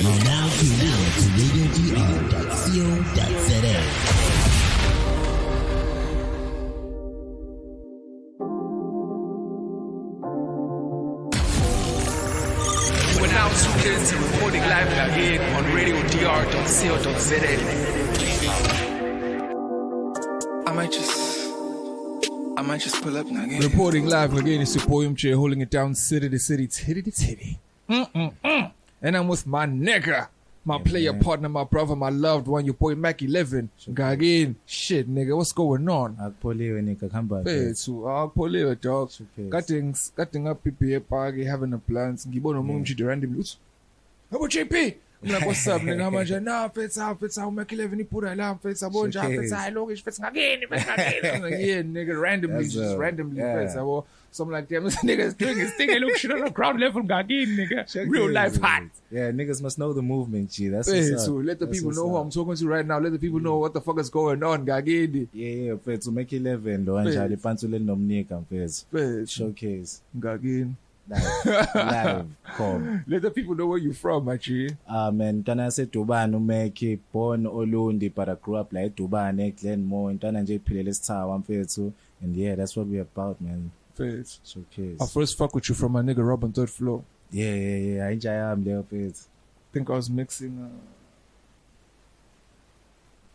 You're now tuned in to radiodr.co.za. We're now tuned in to recording live again on radiodr.co.za. I might just pull up again. Reporting live again, it's your boy MJ holding it down city to city, titty to titty. And I'm with my nigga, my player partner, my brother, my loved one, your boy Mac11. Ngakini, shit nigga, what's going on? Akupoliwe nigga, come back. Akupoliwe dog. Cutting up PPA party, having a plans. Ngibona umuntu nje randomly. How JP? I'm like, what's up, nigga? I'm like, nah, fetsa, Mac11 ipura la, fetsa bonja, fetsa logish, fetsa Ngakini. I'm like, yeah, nigga, randomly, fetsa. So I'm like, damn, this nigga is doing his thing. Look, shit on the ground level, Ngakini, nigga. Real life hot. Yeah, niggas must know the movement, G. That's what's up. So let the people know who I'm talking to right now. Let the people know what the fuck is going on, Ngakini. Yeah, fetsa, Mac11, lo anja, Ipantsula nomnika, fetsa. Showcase. Ngakini. Live, come. Let the people know where you from, actually. Man, Tana said Dubani, Umeki, born Olundi, but I grew up like Dubani, Glenmore, and Tana J. Pilelis Tower, and yeah, that's what we're about, man. Face. Showcase. I first fuck with you from my nigga Rob on third floor. Yeah. I enjoy there, face. Think I was mixing.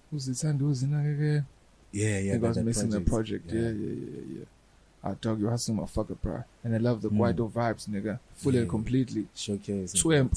Who's the time? Who's in again? Yeah. I think I was mixing the project. Yeah. I dog you hustle motherfucker, bro. And I love the Guaido vibes, nigga. Fully and completely. Showcase. Swimp,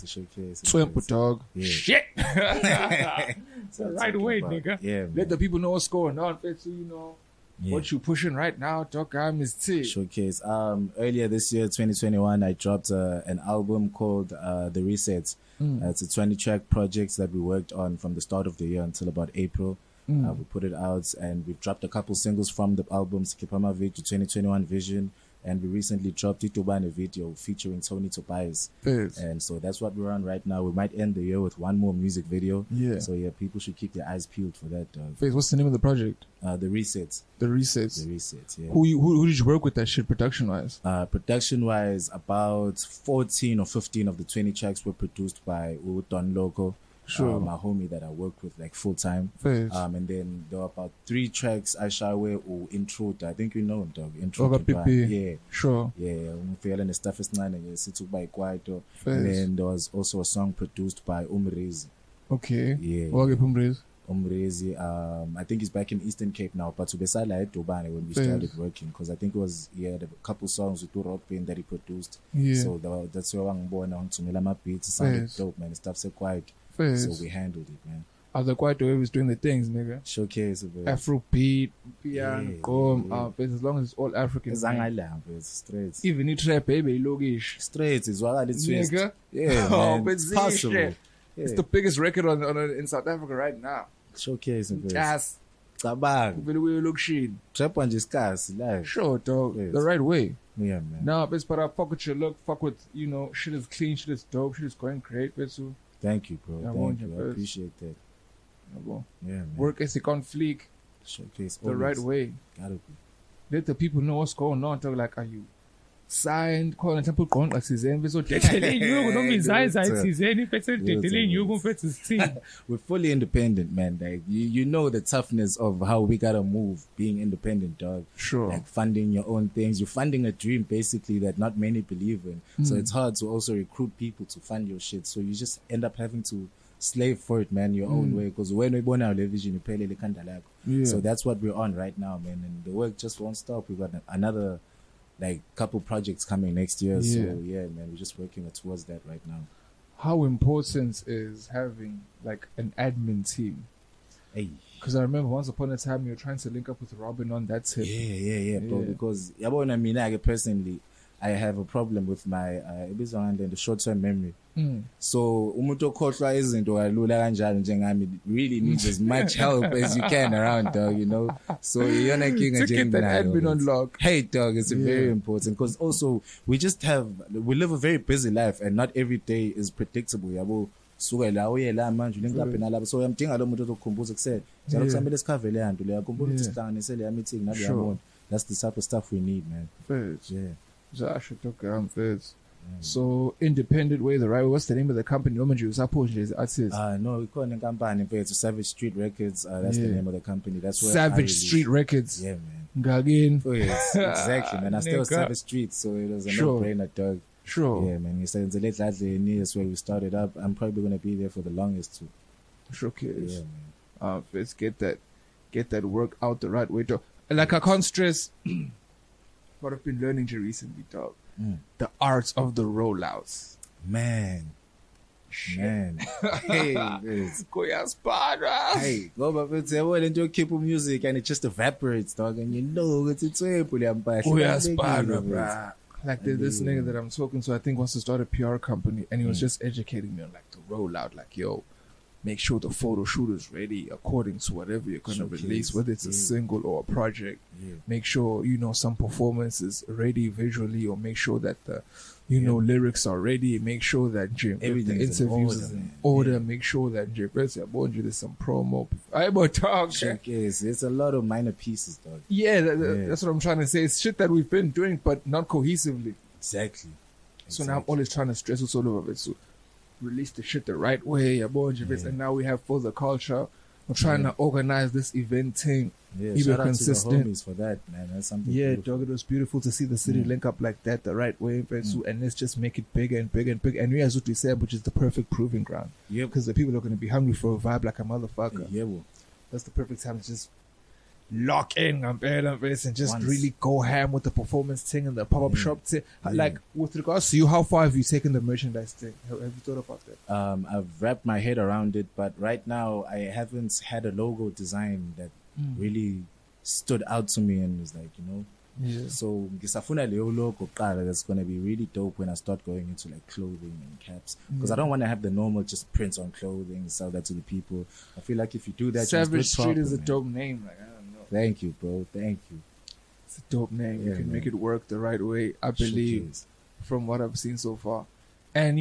dog. Yeah. Shit. It's the right way, nigga. Yeah, let the people know what's going on, so you know. Yeah. What you pushing right now, dog? I'm his T. Showcase. Earlier this year, 2021, I dropped an album called The Resets. It's a 20-track project that we worked on from the start of the year until about April. We put it out and we've dropped a couple singles from the album, Skipama Video 2021 Vision, and we recently dropped Itubane video featuring Tony Tobias. Yes. And so that's what we're on right now. We might end the year with one more music video. Yeah. So yeah, people should keep their eyes peeled for that. What's the name of the project? The Resets. The Resets. The Resets, yeah. Who did you work with that shit production-wise? Production-wise, about 14 or 15 of the 20 tracks were produced by Don Loco. Sure. My homie that I work with like full time. And then there were about 3 tracks Ashawe or Intro. I think you know him, dog. Intro. Yeah. Sure. Yeah. And the stuff is 9 and you sit by Kwaito. And then there was also a song produced by Umrezi. Okay. Yeah. What Umrezi? Umrezi, I think he's back in Eastern Cape now, but to Besala at Dubani when we started working, because I think he had a couple songs with rock band that he produced. Yeah. So that's where I'm born on to Milama beats. It sounded dope, man. The stuff so quiet. So we handled it, man. Other quite the way was doing the things, nigga. Showcase it, Afro beat, piano, as long as it's all African. Straight. Even the trap, baby, logish. Straight is what I did. Nigga. Yeah, man. It's possible. Yeah. It's the biggest record in South Africa right now. Showcase it. Yes. Tabang. The way you look shit. Trap on just cars, live. Sure, dog. The right way. Yeah, man. Nah, but I fuck with your look. Fuck with, shit is clean, shit is dope, shit is going great, so. Thank you, bro. Thank you. I appreciate that. Yeah, man. Work ethic on fleek. Showcase the right way. Gotta be. Let the people know what's going on. Talk like, are you signed? Call and temple contract season. So we're fully independent, man. Like you know the toughness of how we gotta move being independent, dog. Sure. Like funding your own things. You're funding a dream basically that not many believe in. So it's hard to also recruit people to fund your shit. So you just end up having to slave for it, man, your own way. Because when we born our vision, you pay the So that's what we're on right now, man. And the work just won't stop. We've got another couple projects coming next year. So yeah, man, we're just working towards that right now. How important is having like an admin team? Hey. Because I remember once upon a time you were trying to link up with Robin on that tip. Yeah, bro. Because personally, I have a problem with my the short-term memory. So umuntu okhohlwa izinto kalula kanjalo njengami really needs as much help as you can around, dog, you know. So iyona nkinga to keep that admin on lock. Hey, dog, it's very important because also we live a very busy life and not every day is predictable, yabo. Suke la uye la manje ulinkaphe nalabo, so uyamdinga lo muntu ozokukhumbuza kusele njalo kusamele sikhave le yanto le yakhumbula ukuthi sihlanganise le meeting nalo yabona. That's the type of stuff we need, man. Yeah. So I should talk first. So independent way, the right way. What's the name of the company? No, we call it a company, but it's Savage Street Records. That's the name of the company. That's where Savage Street Records. Yeah, man. Ngakini. Oh, yes, exactly, man. I still Savage Street, so it was a no-brainer, dog. Sure. Yeah, man. It's that's where we started up. I'm probably gonna be there for the longest too. Showcase. Yeah, man. Let's get that work out the right way, dog. Like I can't stress what I've been learning recently, dog. The art of the rollouts. Man. Hey, Hey, go back and say, well, and you keep music and it just evaporates, dog, and you know it's a like this nigga that I'm talking to, I think wants to start a PR company, and he was just educating me on like the rollout, like, yo, make sure the photo shoot is ready according to whatever you're gonna release, whether it's a single or a project. Make sure some performance is ready visually, or make sure that the lyrics are ready. Make sure that everything the interviews is in order. Make sure that there's some promo. It's a lot of minor pieces, dog. That's what I'm trying to say. It's shit that we've been doing, but not cohesively. Exactly. So now I'm always trying to stress us all of it. So release the shit the right way, and now we have for the culture. I'm trying to organize this event thing. Shout out to the homies for that, man. That's something. Dog, it was beautiful to see the city link up like that the right way, and let's just make it bigger and bigger and bigger. And we as what we said, which is the perfect proving ground. Because the people are going to be hungry for a vibe like a motherfucker. That's the perfect time to just lock in and just really go ham with the performance thing and the pop-up shop thing. Like, with regards to you, how far have you taken the merchandise thing? Have you thought about that? I've wrapped my head around it, but right now I haven't had a logo design that really stood out to me and was like, so ngisafuna leyo logo qala that's going to be really dope when I start going into like clothing and caps, because I don't want to have the normal just prints on clothing, sell that to the people. I feel like if you do that, Savage Street is a dope name. Like, I don't know. Thank you, bro. Thank you. It's a dope name. You can make it work the right way, I believe, from what I've seen so far. And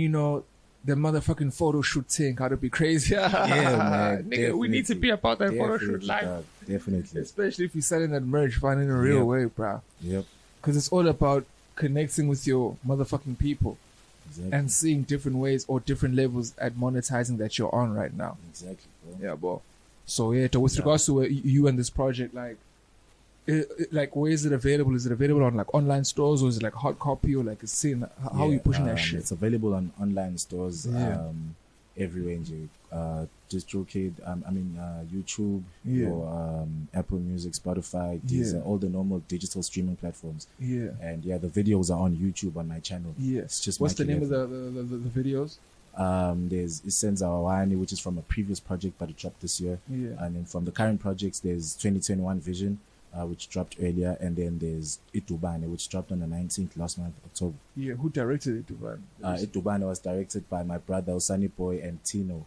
the motherfucking photo shoot thing, how to be crazy. Man. Nigga, we need to be about that photo shoot live. Definitely. Especially if you're selling that merch, finding a real way, bro. Because it's all about connecting with your motherfucking people. Exactly. And seeing different ways or different levels at monetizing that you're on right now. Exactly, bro. Yeah, bro. So, with regards to you and this project, like where is it available? Is it available on like online stores, or is it like hard copy, or like a scene? How are you pushing that shit? It's available on online stores everywhere in DistroKid, YouTube, or Apple Music, Spotify, these are all the normal digital streaming platforms. And the videos are on YouTube on my channel. It's just what's the name of the videos? There's Isenza Wawani, which is from a previous project but it dropped this year. And then from the current projects, there's 2021 Vision, which dropped earlier, and then there's Itubane, which dropped on the 19th last month, October. Who directed Itubane? Itubane was directed by my brother Usani Boy and Tino.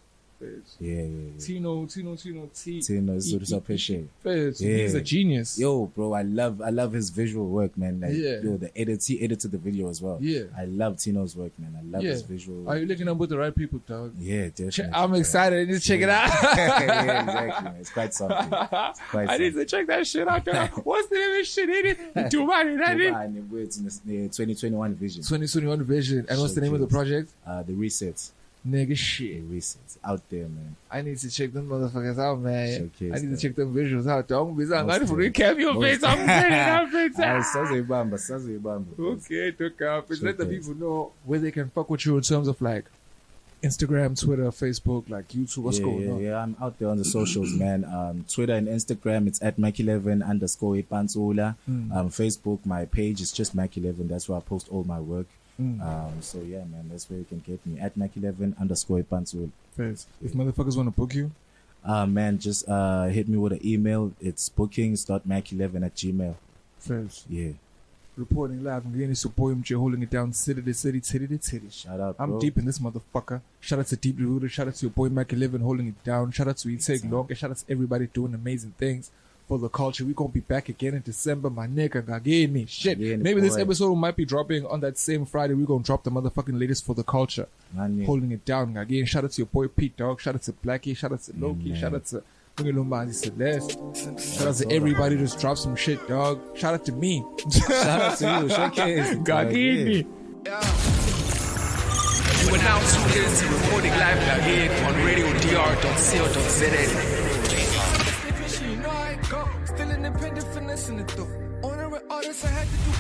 Tino Peshe. He's a genius. Yo, bro, I love his visual work, man. Like, the edits, he edited the video as well. I love Tino's work, man. I love his visual work. Are you looking up with the right people, dog? Yeah, definitely. I'm excited. Just check it out. Exactly, man. It's quite something. I need to check that shit out, dog. What's the name of this shit? Itubane, it's in the 2021 Vision. 2021 Vision. And what's the name of the project? The Resets. Nigga shit. It's out there, man. I need to check them motherfuckers out, man. Showcase, I need to check them visuals out. Don't be sorry. I'm going to cameo face. I'm Okay, took up. Let the people know where they can fuck with you in terms of like Instagram, Twitter, Facebook, like YouTube. What's going on? Yeah, I'm out there on the socials, man. Twitter and Instagram, it's at Mac11_Ipantsula. Facebook, my page is just Mac11. That's where I post all my work. So yeah, man, that's where you can get me at Mac11_Ipantsula. If motherfuckers want to book you, man, just hit me with an email. It's bookings.mac11@gmail. Yeah. Reporting live. I'm getting support him, holding it down. City to city. Shout out, bro. I'm deep in this motherfucker. Shout out to Deep Rooted. Shout out to your boy Mac11 holding it down. Shout out to You Take Long. And shout out to everybody doing amazing things for the culture. We're gonna be back again in December, my nigga. Ngakini. Shit. Maybe this episode might be dropping on that same Friday. We're gonna drop the motherfucking latest for the culture. Holding it down, Ngakini. Shout out to your boy Pete, dog. Shout out to Blackie. Shout out to Loki. Shout out to Celeste. Shout out to everybody just dropped some shit, dog. Shout out to me. Shout out to you. Showcase. Ngakini. We're now tuned in to recording live again on radiodr.co.za. Still independent, finessing it though. Owner with artists, I had to do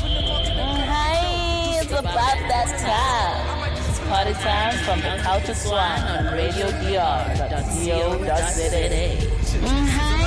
Hey, it's about that time. It's party time from the Culture Swan on radiodr.co.za.